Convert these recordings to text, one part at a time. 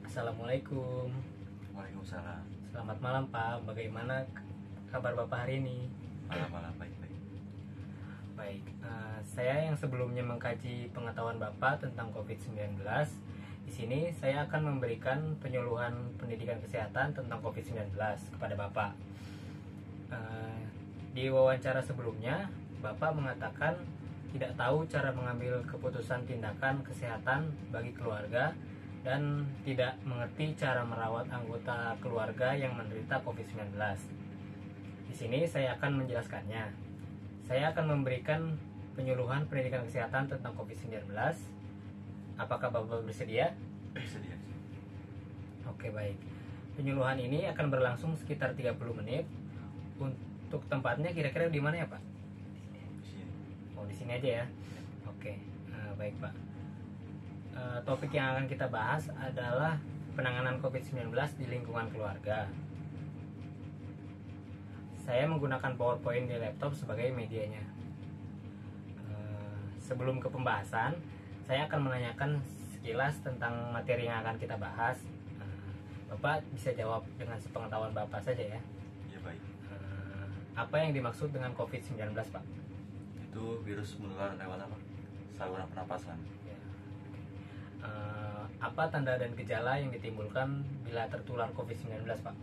Assalamualaikum. Waalaikumsalam. Selamat malam Pak. Bagaimana kabar Bapak hari ini? Malam-malam baik-baik. Baik, saya yang sebelumnya mengkaji pengetahuan Bapak tentang COVID-19. Di sini saya akan memberikan penyuluhan pendidikan kesehatan tentang COVID-19 kepada Bapak. Di wawancara sebelumnya, Bapak mengatakan tidak tahu cara mengambil keputusan tindakan kesehatan bagi keluarga dan tidak mengerti cara merawat anggota keluarga yang menderita COVID-19. Di sini saya akan menjelaskannya. Saya akan memberikan penyuluhan pendidikan kesehatan tentang COVID-19. Apakah Bapak bersedia? Bersedia. Oke, baik. Penyuluhan ini akan berlangsung sekitar 30 menit. Untuk tempatnya kira-kira di mana ya, Pak? Di sini. Oh, di sini aja ya. Oke, baik Pak. Topik yang akan kita bahas adalah penanganan COVID-19 di lingkungan keluarga. Saya menggunakan PowerPoint di laptop sebagai medianya. Sebelum ke pembahasan, saya akan menanyakan sekilas tentang materi yang akan kita bahas. Bapak bisa jawab dengan sepengetahuan Bapak saja ya. Ya baik. Apa yang dimaksud dengan COVID-19, Pak? Itu virus menular lewat apa? Saluran pernapasan. Ya. Apa tanda dan gejala yang ditimbulkan bila tertular COVID-19, Pak?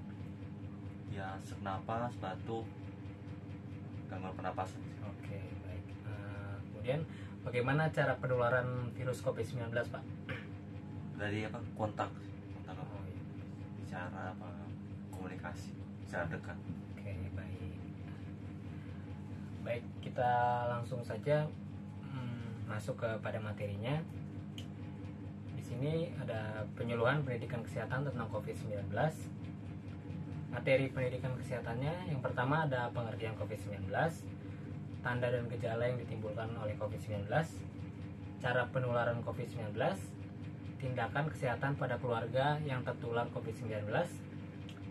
Ya sesak napas, batuk, gangguan pernapasan. Oke, baik. Kemudian, bagaimana cara penularan virus COVID-19, Pak? Dari apa? Kontak apa? Oh, iya. Bicara apa? Komunikasi secara dekat. Oke, baik. Baik, kita langsung saja masuk kepada materinya. Di sini ada penyuluhan pendidikan kesehatan tentang COVID-19. Materi pendidikan kesehatannya yang pertama ada pengertian COVID-19, tanda dan gejala yang ditimbulkan oleh COVID-19, cara penularan COVID-19, tindakan kesehatan pada keluarga yang tertular COVID-19,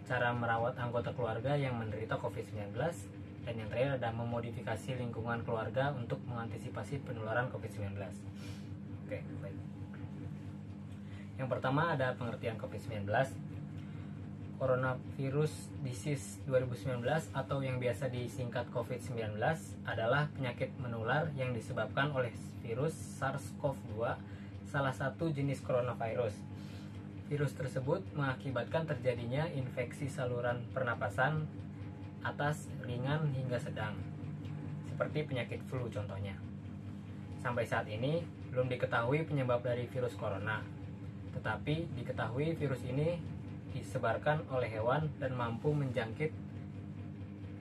cara merawat anggota keluarga yang menderita COVID-19, dan yang terakhir ada memodifikasi lingkungan keluarga untuk mengantisipasi penularan COVID-19. Oke, baik. Yang pertama ada pengertian COVID-19. Coronavirus Disease 2019 atau yang biasa disingkat COVID-19 adalah penyakit menular yang disebabkan oleh virus SARS-CoV-2, salah satu jenis coronavirus. Virus tersebut mengakibatkan terjadinya infeksi saluran pernapasan atas, ringan hingga sedang, seperti penyakit flu contohnya. Sampai saat ini belum diketahui penyebab dari virus corona, tetapi diketahui virus ini disebarkan oleh hewan dan mampu menjangkit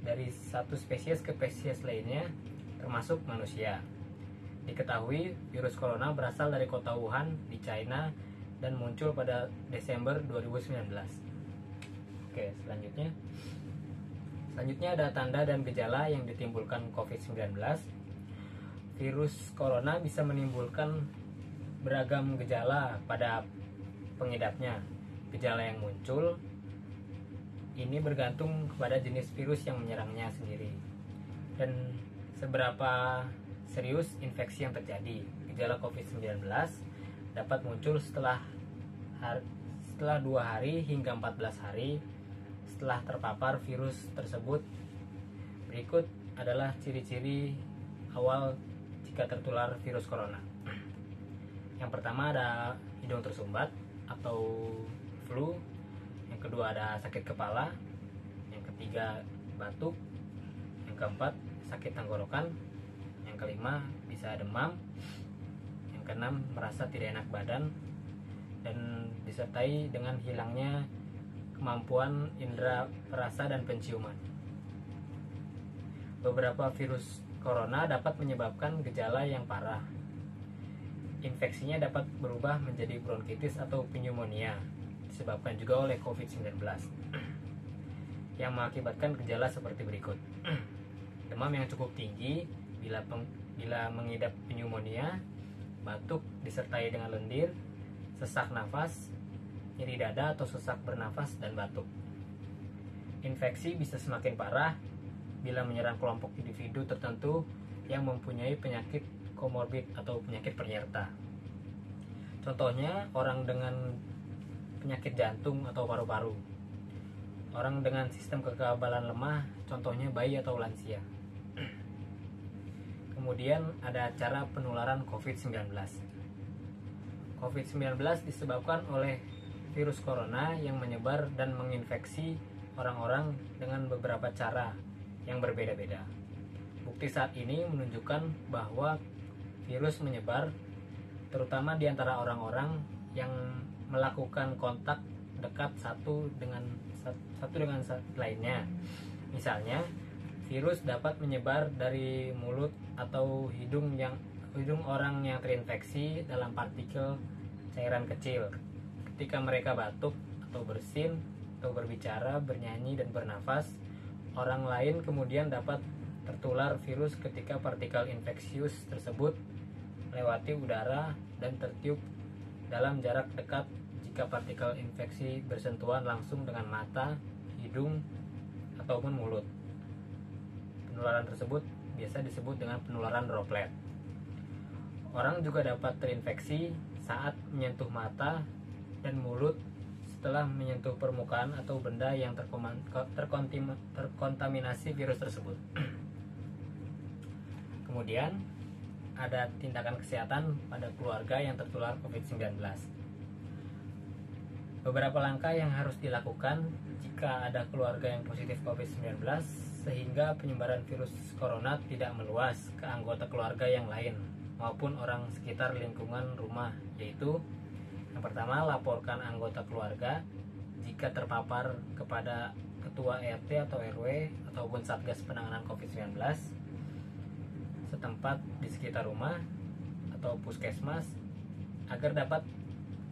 dari satu spesies ke spesies lainnya, termasuk manusia. Diketahui virus corona berasal dari kota Wuhan di China dan muncul pada Desember 2019. Oke, selanjutnya ada tanda dan gejala yang ditimbulkan COVID-19. Virus corona bisa menimbulkan beragam gejala pada pengidapnya. Gejala yang muncul ini bergantung kepada jenis virus yang menyerangnya sendiri dan seberapa serius infeksi yang terjadi. Gejala COVID-19 dapat muncul setelah 2 hari hingga 14 hari setelah terpapar virus tersebut. Berikut adalah ciri-ciri awal jika tertular virus corona. Yang pertama ada hidung tersumbat atau flu. Yang kedua ada sakit kepala. Yang ketiga batuk. Yang keempat sakit tenggorokan. Yang kelima bisa demam. Yang keenam merasa tidak enak badan dan disertai dengan hilangnya kemampuan indera perasa dan penciuman. Beberapa virus corona dapat menyebabkan gejala yang parah. Infeksinya dapat berubah menjadi bronkitis atau pneumonia, disebabkan juga oleh COVID-19, yang mengakibatkan gejala seperti berikut. Demam yang cukup tinggi bila mengidap pneumonia, batuk disertai dengan lendir, sesak nafas, nyeri dada atau sesak bernafas, dan batuk. Infeksi bisa semakin parah bila menyerang kelompok individu tertentu yang mempunyai penyakit komorbid atau penyakit penyerta. Contohnya, orang dengan penyakit jantung atau paru-paru. Orang dengan sistem kekebalan lemah, contohnya bayi atau lansia. Kemudian ada cara penularan COVID-19. COVID-19 disebabkan oleh virus corona yang menyebar dan menginfeksi orang-orang dengan beberapa cara yang berbeda-beda. Bukti saat ini menunjukkan bahwa virus menyebar terutama di antara orang-orang yang melakukan kontak dekat satu dengan lainnya. Misalnya, virus dapat menyebar dari mulut atau hidung orang yang terinfeksi dalam partikel cairan kecil. Ketika mereka batuk atau bersin atau berbicara, bernyanyi dan bernafas, orang lain kemudian dapat tertular virus ketika partikel infeksius tersebut melewati udara dan tertiup dalam jarak dekat jika partikel infeksi bersentuhan langsung dengan mata, hidung, ataupun mulut. Penularan tersebut biasa disebut dengan penularan droplet. Orang juga dapat terinfeksi saat menyentuh mata dan mulut setelah menyentuh permukaan atau benda yang terkontaminasi virus tersebut. Kemudian ada tindakan kesehatan pada keluarga yang tertular COVID-19. Beberapa langkah yang harus dilakukan jika ada keluarga yang positif COVID-19 sehingga penyebaran virus corona tidak meluas ke anggota keluarga yang lain maupun orang sekitar lingkungan rumah, yaitu yang pertama, laporkan anggota keluarga jika terpapar kepada ketua RT atau RW ataupun Satgas Penanganan COVID-19 setempat di sekitar rumah atau puskesmas agar dapat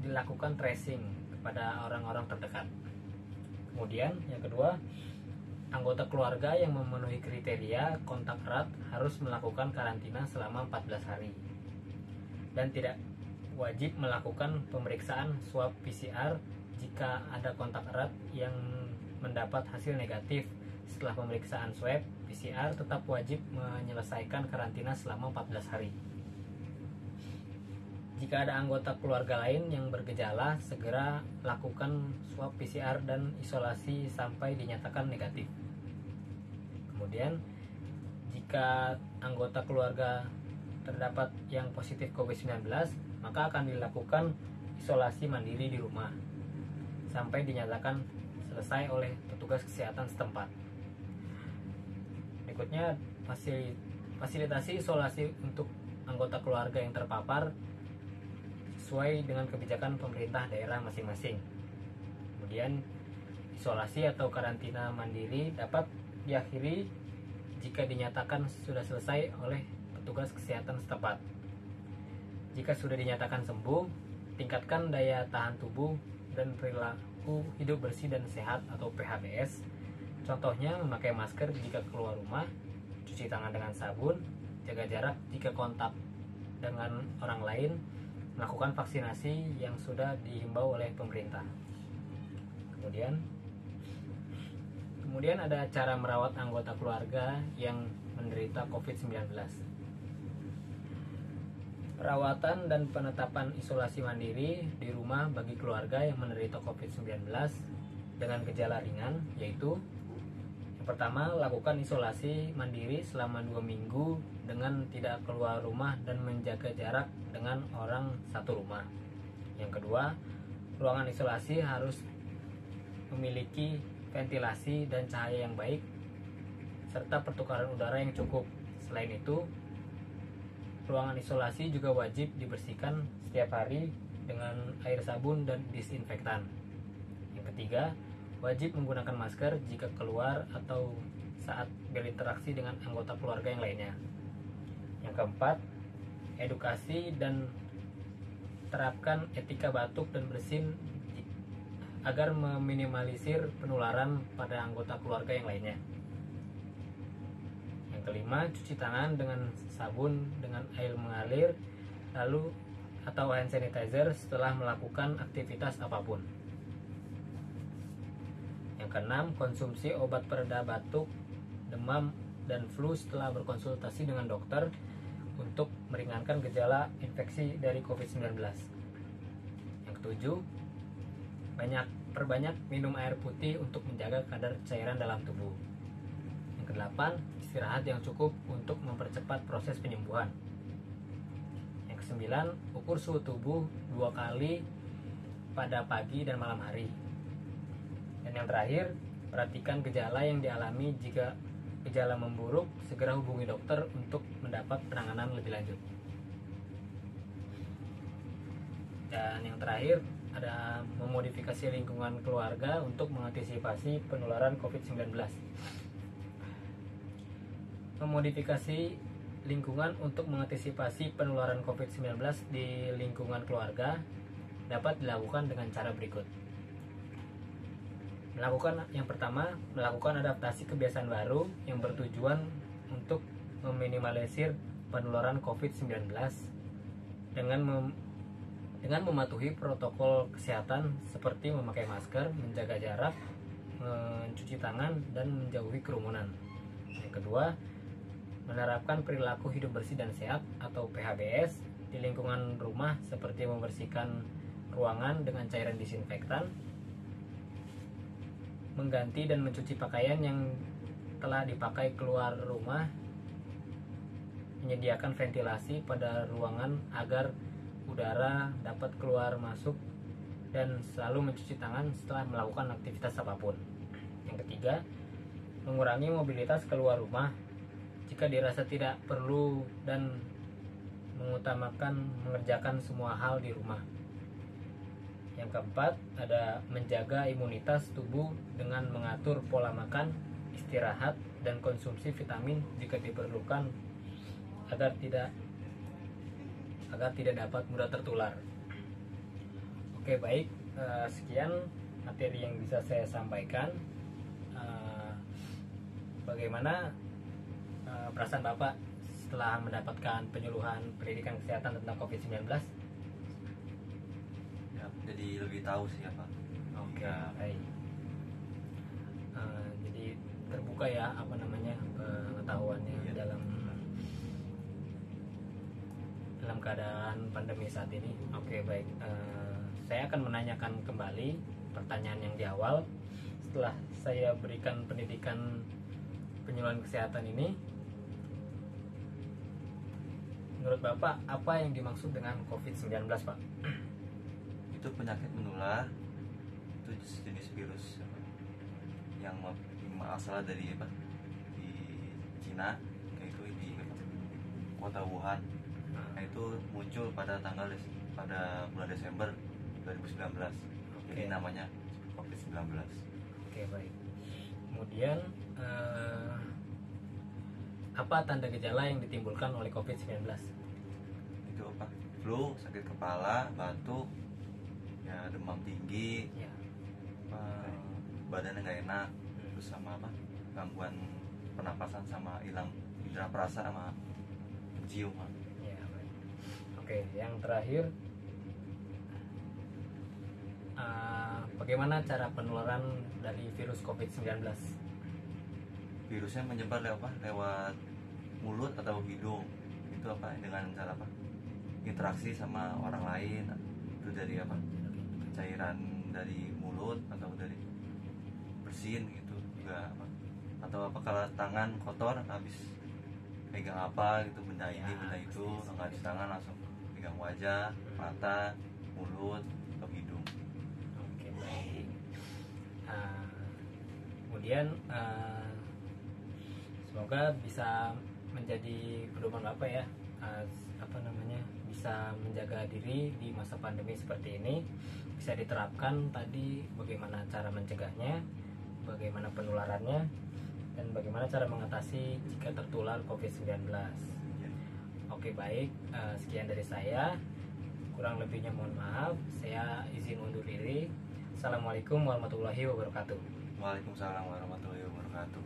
dilakukan tracing kepada orang-orang terdekat. Kemudian yang kedua, anggota keluarga yang memenuhi kriteria kontak erat harus melakukan karantina selama 14 hari dan tidak wajib melakukan pemeriksaan swab PCR jika ada kontak erat yang mendapat hasil negatif. Setelah pemeriksaan swab PCR tetap wajib menyelesaikan karantina selama 14 hari. Jika ada anggota keluarga lain yang bergejala, segera lakukan swab PCR dan isolasi sampai dinyatakan negatif. Kemudian, jika anggota keluarga terdapat yang positif COVID-19, maka akan dilakukan isolasi mandiri di rumah sampai dinyatakan selesai oleh petugas kesehatan setempat. Berikutnya, fasilitasi isolasi untuk anggota keluarga yang terpapar sesuai dengan kebijakan pemerintah daerah masing-masing. Kemudian, isolasi atau karantina mandiri dapat diakhiri jika dinyatakan sudah selesai oleh petugas kesehatan setempat. Jika sudah dinyatakan sembuh, tingkatkan daya tahan tubuh dan perilaku hidup bersih dan sehat atau PHBS. Contohnya memakai masker jika keluar rumah, cuci tangan dengan sabun, jaga jarak jika kontak dengan orang lain, melakukan vaksinasi yang sudah dihimbau oleh pemerintah. Kemudian ada cara merawat anggota keluarga yang menderita COVID-19. Perawatan dan penetapan isolasi mandiri di rumah bagi keluarga yang menderita COVID-19 dengan gejala ringan, yaitu yang pertama, lakukan isolasi mandiri selama 2 minggu dengan tidak keluar rumah dan menjaga jarak dengan orang satu rumah. Yang kedua, ruangan isolasi harus memiliki ventilasi dan cahaya yang baik serta pertukaran udara yang cukup. Selain itu, ruangan isolasi juga wajib dibersihkan setiap hari dengan air sabun dan disinfektan. Yang ketiga, wajib menggunakan masker jika keluar atau saat berinteraksi dengan anggota keluarga yang lainnya. Yang keempat, edukasi dan terapkan etika batuk dan bersin agar meminimalisir penularan pada anggota keluarga yang lainnya. Yang kelima, cuci tangan dengan sabun dengan air mengalir lalu atau hand sanitizer setelah melakukan aktivitas apapun. Yang keenam, konsumsi obat pereda batuk, demam, dan flu setelah berkonsultasi dengan dokter untuk meringankan gejala infeksi dari COVID-19. Yang ketujuh, Perbanyak minum air putih untuk menjaga kadar cairan dalam tubuh. Yang kedelapan, istirahat yang cukup untuk mempercepat proses penyembuhan. Yang kesembilan, ukur suhu tubuh 2 kali pada pagi dan malam hari. Dan yang terakhir, perhatikan gejala yang dialami. Jika gejala memburuk, segera hubungi dokter untuk mendapat penanganan lebih lanjut. Dan yang terakhir, ada memodifikasi lingkungan keluarga untuk mengantisipasi penularan COVID-19. Memodifikasi lingkungan untuk mengantisipasi penularan COVID-19 di lingkungan keluarga dapat dilakukan dengan cara berikut. Yang pertama, melakukan adaptasi kebiasaan baru yang bertujuan untuk meminimalisir penularan COVID-19 dengan mematuhi protokol kesehatan seperti memakai masker, menjaga jarak, mencuci tangan, dan menjauhi kerumunan. Yang kedua, menerapkan perilaku hidup bersih dan sehat atau PHBS di lingkungan rumah seperti membersihkan ruangan dengan cairan disinfektan, mengganti dan mencuci pakaian yang telah dipakai keluar rumah, menyediakan ventilasi pada ruangan agar udara dapat keluar masuk, dan selalu mencuci tangan setelah melakukan aktivitas apapun. Yang ketiga, mengurangi mobilitas keluar rumah jika dirasa tidak perlu dan mengutamakan mengerjakan semua hal di rumah. Yang keempat, ada menjaga imunitas tubuh dengan mengatur pola makan, istirahat, dan konsumsi vitamin jika diperlukan agar tidak dapat mudah tertular. Oke, baik, sekian materi yang bisa saya sampaikan. Bagaimana perasaan Bapak setelah mendapatkan penyuluhan pendidikan kesehatan tentang COVID-19? Ya, jadi lebih tahu sih apa. Oke, Ya. baik. Jadi terbuka ya pengetahuannya Iya. dalam keadaan pandemi saat ini. Oke, baik. Saya akan menanyakan kembali pertanyaan yang di awal. Setelah saya berikan pendidikan penyuluhan kesehatan ini, menurut Bapak apa yang dimaksud dengan COVID-19, Pak? Itu penyakit menular, itu jenis virus yang asal dari di Cina, yaitu di kota Wuhan. Nah, itu muncul pada bulan Desember 2019. Jadi namanya COVID-19. Oke, baik. Kemudian apa tanda gejala yang ditimbulkan oleh COVID-19? Itu apa? Flu, sakit kepala, batuk, ya demam tinggi, Ya. badannya nggak enak, terus sama gangguan pernapasan, sama hilang indera perasa sama pencium. Ya, baik. Oke, yang terakhir, bagaimana cara penularan dari virus COVID-19? Virusnya menyebar lewat mulut atau hidung. Itu dengan cara interaksi sama orang lain, itu dari cairan dari mulut atau dari bersin gitu juga, atau kalau tangan kotor habis pegang gitu, benda ini benda itu, nggak habis tangan langsung pegang wajah, mata, mulut atau hidung. Oke, baik. Kemudian semoga bisa menjadi pedoman Bapak ya, bisa menjaga diri di masa pandemi seperti ini. Bisa diterapkan tadi bagaimana cara mencegahnya, bagaimana penularannya, dan bagaimana cara mengatasi jika tertular COVID-19. Oke, baik, sekian dari saya. Kurang lebihnya mohon maaf. Saya izin undur diri. Assalamualaikum warahmatullahi wabarakatuh. Waalaikumsalam warahmatullahi wabarakatuh.